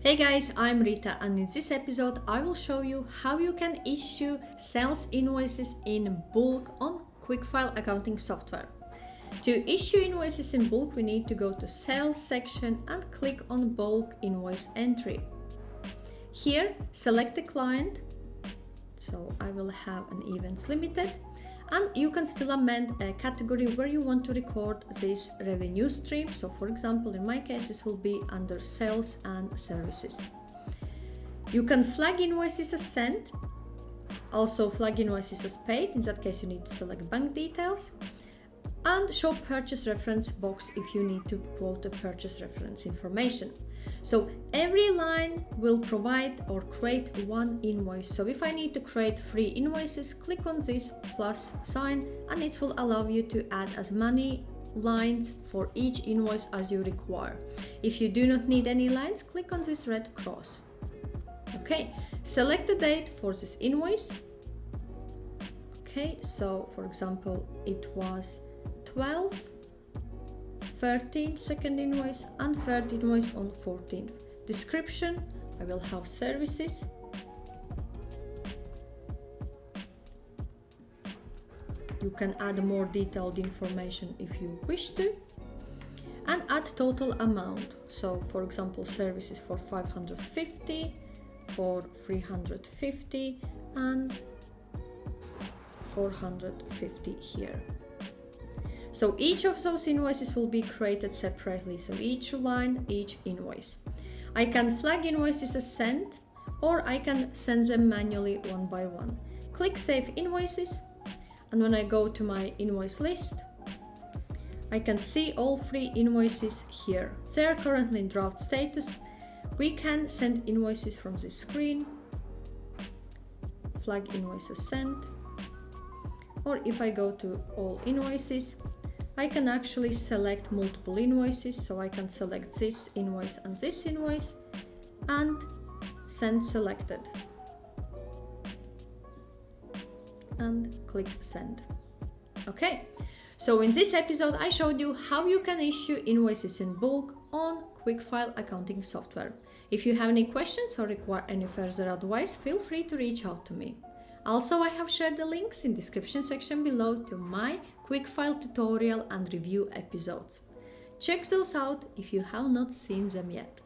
Hey guys, I'm Rita, and in this episode I will show you how you can issue sales invoices in bulk on QuickFile accounting software. To issue invoices in bulk, we need to go to Sales section and click on Bulk Invoice Entry. Here, select the client, so I will have an Events Limited, and you can still amend a category where you want to record this revenue stream. So for example, in my case, this will be under Sales and Services. You can flag invoices as sent, also flag invoices as paid. In that case, you need to select bank details, and show purchase reference box if you need to quote a purchase reference information. So every line will provide or create one invoice. So if I need to create 3 invoices, click on this plus sign and it will allow you to add as many lines for each invoice as you require. If you do not need any lines, click on this red cross. Okay, select the date for this invoice. Okay, so for example, it was 12, 13th second invoice and third invoice on 14th. Description, I will have services. You can add more detailed information if you wish to. And add total amount. So for example, services for 550, for 350 and 450 here. So each of those invoices will be created separately. So each line, each invoice. I can flag invoices as sent, or I can send them manually one by one. Click Save Invoices, and when I go to my invoice list, I can see all 3 invoices here. They are currently in draft status. We can send invoices from this screen, flag invoices sent, or if I go to all invoices, I can actually select multiple invoices. So I can select this invoice and send selected and click send. Okay, so in this episode I showed you how you can issue invoices in bulk on QuickFile accounting software. If you have any questions or require any further advice, feel free to reach out to me. Also, I have shared the links in the description section below to my QuickFile tutorial and review episodes. Check those out if you have not seen them yet.